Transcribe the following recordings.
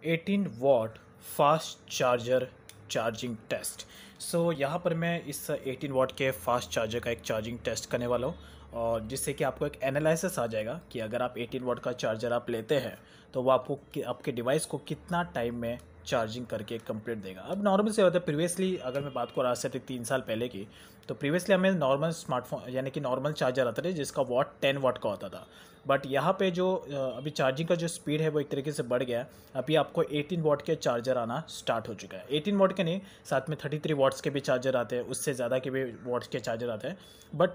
18 watt fast charger charging test. So यहाँ पर मैं इस 18 वॉट के फास्ट चार्जर का एक चार्जिंग टेस्ट करने वाला हूँ, और जिससे कि आपको एक एनालिसिस आ जाएगा कि अगर आप 18 वॉट का चार्जर आप लेते हैं तो वो आपको आपके डिवाइस को कितना टाइम में चार्जिंग करके कंप्लीट देगा। अब नॉर्मल से होता है, प्रीवियसली अगर मैं बात करूँ आज से 3 साल पहले की, तो प्रीवियसली हमें नॉर्मल स्मार्टफोन यानी कि नॉर्मल चार्जर आता था जिसका वॉट 10 वॉट का होता था। बट यहाँ पे जो अभी चार्जिंग का जो स्पीड है वो एक तरीके से बढ़ गया है। अभी आपको 18 वॉट के चार्जर आना स्टार्ट हो चुका है। 18 वॉट के नहीं, साथ में 33 वॉट्स के भी चार्जर आते हैं, उससे ज़्यादा के भी वॉट्स के चार्जर आते हैं। बट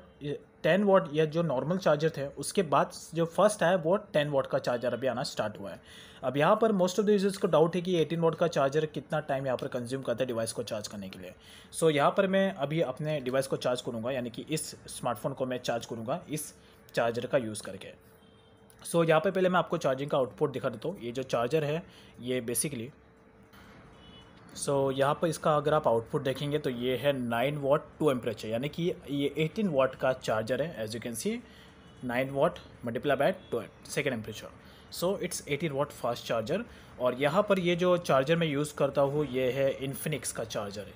10 वॉट या जो नॉर्मल चार्जर थे उसके बाद जो फर्स्ट है वो 10 वॉट का चार्जर अभी आना स्टार्ट हुआ है। अब यहाँ पर मोस्ट ऑफ द यूजर्स को डाउट है कि 18 वॉट का चार्जर कितना टाइम यहाँ पर कंज्यूम करता है डिवाइस को चार्ज करने के लिए। सो यहाँ पर मैं अभी अपने डिवाइस को चार्ज करूँगा, यानी कि इस स्मार्टफोन को मैं चार्ज करूँगा इस चार्जर का यूज़ करके। सो यहाँ पे पहले मैं आपको चार्जिंग का आउटपुट दिखा देता हूँ। ये जो चार्जर है ये बेसिकली यहाँ पर इसका अगर आप आउटपुट देखेंगे तो ये है 9 वॉट 2 एम्परेचर, यानी कि ये 18 वॉट का चार्जर है। As you can see 9 watt multiply by 2 second ampere. So it's 18 watt fast charger. और यहाँ पर ये जो चार्जर मैं यूज़ करता हूँ ये है इन्फिनिक्स का चार्जर है।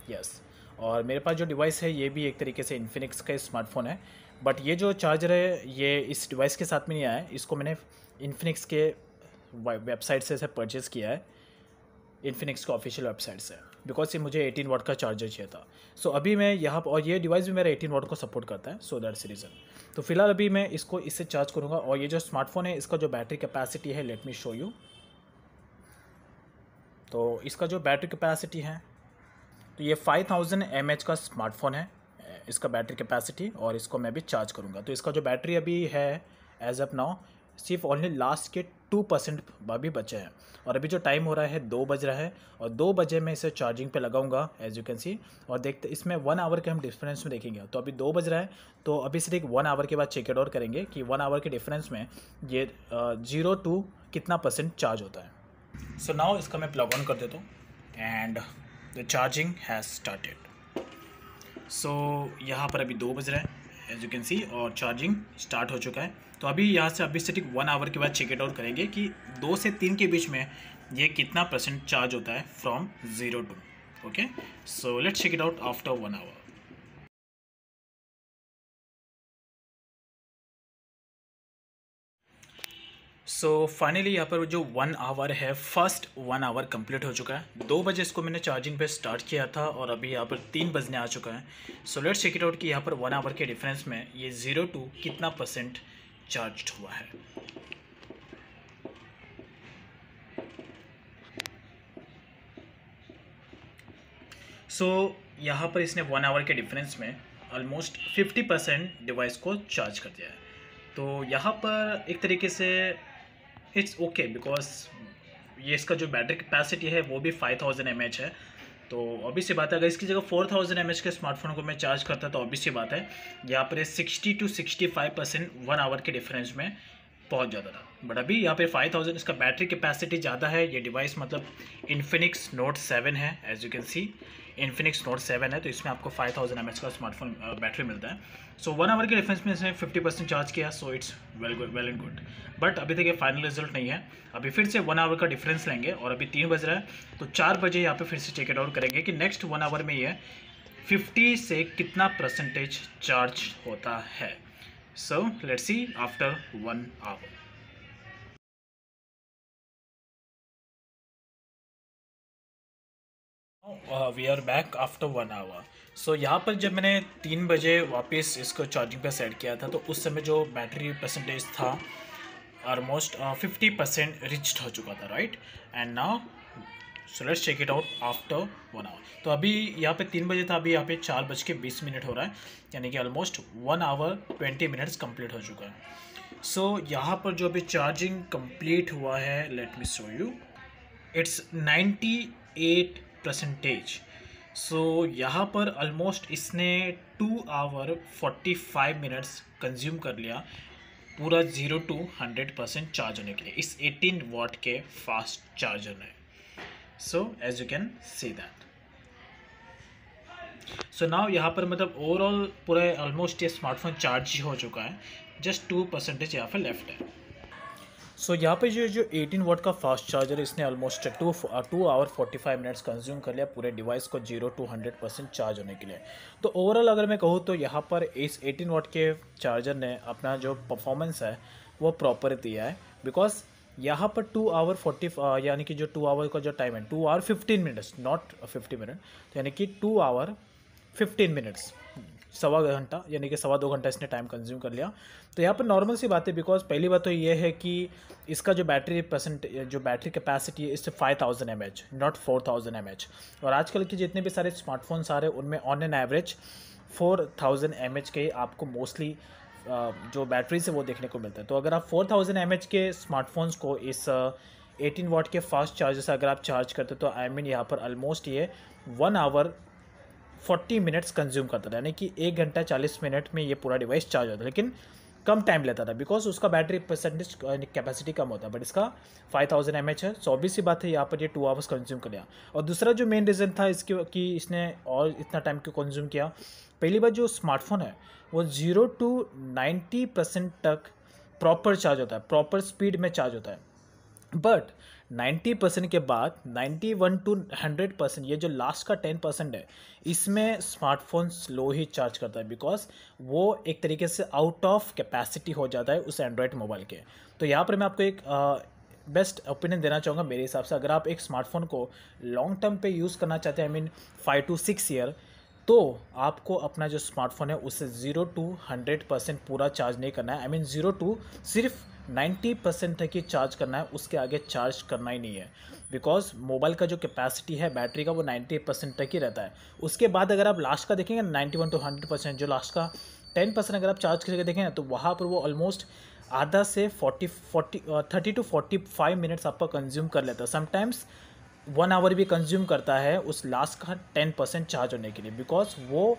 यस, और मेरे पास जो डिवाइस है ये भी एक तरीके से इन्फिनिक्स का स्मार्टफोन है। बट ये जो चार्जर है ये इस डिवाइस के साथ में नहीं आया है, इसको मैंने इन्फिनिक्स के वेबसाइट से परचेज़ किया है, इन्फिनिक्स का ऑफिशियल वेबसाइट से, बिकॉज ये मुझे 18 वॉट का चार्जर चाहिए था। सो अभी मैं यहाँ और ये डिवाइस भी मेरा 18 वॉट को सपोर्ट करता है, सो दैट्स रीज़न। तो फिलहाल अभी मैं इसको इससे चार्ज करूँगा। और ये जो स्मार्टफोन है इसका जो बैटरी कैपेसिटी है, लेट मी शो यू। तो इसका जो बैटरी कैपेसिटी है तो ये 5000 mAh का स्मार्टफोन है इसका बैटरी कैपेसिटी, और इसको मैं अभी चार्ज करूँगा। तो इसका जो बैटरी अभी है एज ऑफ नाउ सिर्फ ओनली लास्ट के 2% अभी बचे हैं। और अभी जो टाइम हो रहा है 2 बज रहा है, और 2 बजे मैं इसे चार्जिंग पे लगाऊंगा एज यू कैन सी। और देखते इसमें 1 आवर के हम डिफरेंस में देखेंगे। तो अभी 2 बज रहा है, तो अभी सिर्फ 1 आवर के बाद चेक इट आउट करेंगे कि 1 आवर के डिफरेंस में ये 0 to कितना % चार्ज होता है। सो नाउ इसका मैं प्लग ऑन कर देता हूँ and the charging has started. So यहाँ पर अभी 2 बज रहा है एज यू कैन सी, और चार्जिंग स्टार्ट हो चुका है। तो अभी यहाँ से अभी से ठीक 1 आवर के बाद चेक इट आउट करेंगे कि 2 से 3 के बीच में ये कितना % चार्ज होता है from 0 to। Okay, so let's check it out after 1 hour. So finally यहाँ पर जो 1 आवर है, फर्स्ट 1 आवर कंप्लीट हो चुका है। 2 बजे इसको मैंने चार्जिंग पे स्टार्ट किया था और अभी यहाँ पर 3 बजने आ चुका है। So let's check it out कि यहाँ पर 1 आवर के डिफरेंस में ये 0 to कितना % चार्ज हुआ है। सो यहाँ पर इसने 1 आवर के डिफरेंस में ऑलमोस्ट 50% डिवाइस को चार्ज कर दिया है। तो यहाँ पर एक तरीके से इट्स ओके, बिकॉज ये इसका जो बैटरी कैपेसिटी है वो भी 5000 mAh है। तो ऑब्वियस सी बात है, अगर इसकी जगह 4000 mAh के स्मार्टफोन को मैं चार्ज करता तो ऑब्वियस सी बात है यहाँ पर 60 to 65% 1 आवर के डिफरेंस में पहुँच जाता था। बट अभी यहाँ पे 5000 इसका बैटरी कैपेसिटी ज़्यादा है। ये डिवाइस मतलब इन्फिनिक्स नोट 7 है, as you can see Infinix note 7 है, तो इसमें आपको 5000 mAh का स्मार्टफोन बैटरी मिलता है। सो 1 आवर के डिफरेंस में इसने 50% चार्ज किया, so it's well and good. But अभी तक ये फाइनल रिजल्ट नहीं है। अभी फिर से 1 आवर का डिफरेंस लेंगे, और अभी 3 बज रहा है, तो 4 बजे यहाँ पे फिर से चेक इट आउट करेंगे कि नेक्स्ट 1 आवर में ये 50 से कितना % चार्ज होता है। So let's see after 1 hour. We are back after 1 hour. So यहाँ पर जब मैंने 3 बजे वापस इसको चार्जिंग पे सेट किया था तो उस समय जो बैटरी परसेंटेज था ऑलमोस्ट 50% रिच्ड हो चुका था, right. And now so let's check it out after 1 hour. तो अभी यहाँ पे 3 बजे था, अभी यहाँ पे 4:20 हो रहा है, यानी कि ऑलमोस्ट 1 आवर 20 मिनट्स कंप्लीट हो चुका है। सो यहाँ पर जो अभी चार्जिंग कंप्लीट हुआ है, let me show you, it's 98%। सो यहाँ पर ऑलमोस्ट इसने 2 आवर 45 मिनट्स कंज्यूम कर लिया पूरा 0 to 100% चार्ज होने के लिए इस 18 वॉट के फास्ट चार्जर ने। So as you can see that. So now यहाँ पर मतलब ओवरऑल पूरा ऑलमोस्ट ये स्मार्टफोन चार्ज ही हो चुका है, जस्ट 2% यहाँ पर लेफ्ट है। सो यहाँ पे जो 18 वॉट का फास्ट चार्जर है, इसने ऑलमोस्ट 2 आवर 45 मिनट्स कंज्यूम कर लिया पूरे डिवाइस को 0 to 100% चार्ज होने के लिए। तो ओवरऑल अगर मैं कहूँ तो यहाँ पर इस 18 वॉट के चार्जर ने अपना जो परफॉर्मेंस है वो प्रॉपर दिया है, बिकॉज यहाँ पर 2 आवर 40 यानी कि जो 2 आवर का जो टाइम है 2 आवर 15 मिनट्स, नॉट 50 मिनट, तो यानी कि 2 आवर 15 मिनट्स, सवा घंटा यानी कि 2.25 घंटा इसने टाइम कंज्यूम कर लिया। तो यहाँ पर नॉर्मल सी बात है, बिकॉज पहली बात तो ये है कि इसका जो बैटरी कैपेसिटी है इससे 5000 mAh, नॉट 4000 mAh। और आजकल के जितने भी सारे स्मार्टफोन्स आ रहे हैं उनमें ऑन एन एवरेज 4000 mAh के आपको मोस्टली जो बैटरीज है वो देखने को मिलता है। तो अगर आप 4000 mAh के स्मार्टफोन्स को इस 18 वॉट के फास्ट चार्जर से अगर आप चार्ज करते तो आई मीन यहाँ पर ऑलमोस्ट ये 1 आवर 40 मिनट्स कंज्यूम करता था, यानी कि 1 घंटा 40 मिनट में ये पूरा डिवाइस चार्ज होता था, लेकिन कम टाइम लेता था बिकॉज उसका बैटरी परसेंटेज कैपेसिटी कम होता है। बट इसका 5000 mAh है, सो ऑब्वियस सी बात है यहाँ पर ये 2 आवर्स कंज्यूम कर लिया। और दूसरा जो मेन रीज़न था इसके कि इसने और इतना टाइम क्यों कंज्यूम किया, पहली बार जो स्मार्टफोन है वो 0 to 90% तक प्रॉपर चार्ज होता है, प्रॉपर स्पीड में चार्ज होता है। बट 90% के बाद 91 to 100%, ये जो लास्ट का 10% है, इसमें स्मार्टफोन स्लो ही चार्ज करता है, बिकॉज वो एक तरीके से आउट ऑफ कैपेसिटी हो जाता है उस एंड्रॉयड मोबाइल के। तो यहाँ पर मैं आपको एक बेस्ट ओपिनियन देना चाहूँगा मेरे हिसाब से, अगर आप एक स्मार्टफोन को लॉन्ग टर्म पे यूज़ करना चाहते हैं, आई मीन 5 to 6 ईयर, तो आपको अपना जो स्मार्टफोन है उससे 0 to 100% पूरा चार्ज नहीं करना है, आई मीन 0 to सिर्फ 90% तक ही चार्ज करना है, उसके आगे चार्ज करना ही नहीं है। बिकॉज मोबाइल का जो कैपेसिटी है बैटरी का वो 90% तक ही रहता है। उसके बाद अगर आप लास्ट का देखेंगे 91 to 100%, जो लास्ट का 10% अगर आप चार्ज करके देखें तो वहाँ पर वो ऑलमोस्ट आधा से 30 to 45 मिनट्स आपका कंज्यूम कर लेता है। समटाइम्स 1 आवर भी कंज्यूम करता है उस लास्ट का 10% चार्ज होने के लिए, बिकॉज वो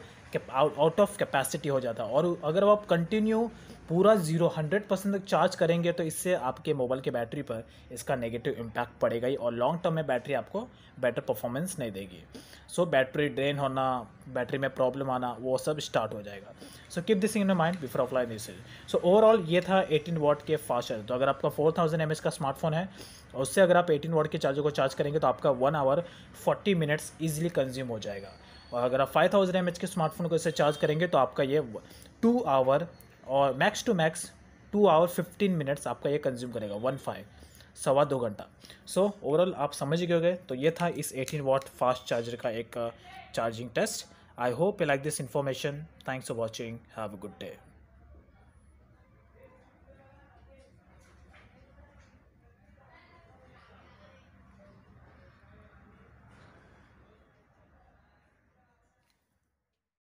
आउट ऑफ कैपेसिटी हो जाता है। और अगर आप कंटिन्यू पूरा 100% तक चार्ज करेंगे तो इससे आपके मोबाइल के बैटरी पर इसका नेगेटिव इम्पैक्ट पड़ेगा ही, और लॉन्ग टर्म में बैटरी आपको बेटर परफॉर्मेंस नहीं देगी। सो बैटरी ड्रेन होना, बैटरी में प्रॉब्लम आना, वो सब स्टार्ट हो जाएगा। So keep this in your mind before apply this. So overall ये था 18 वॉट के फास्ट चार्जर। तो अगर आपका 4000 mAh का स्मार्टफोन है और उससे अगर आप 18 वॉट के चार्जर को चार्ज करेंगे तो आपका 1 आवर 40 मिनट्स ईजिली कंज्यूम हो जाएगा। और अगर आप 5000 mAh के स्मार्टफोन को इससे चार्ज करेंगे तो आपका ये 2 आवर और max to max 2 hour 15 minutes आपका ये कंज्यूम करेगा, 15 सवा 2 घंटा। सो ओवरऑल आप समझ गए होंगे। तो ये था इस 18 वॉट फास्ट चार्जर का एक charging test. I hope you like this information. Thanks for watching, have a good day.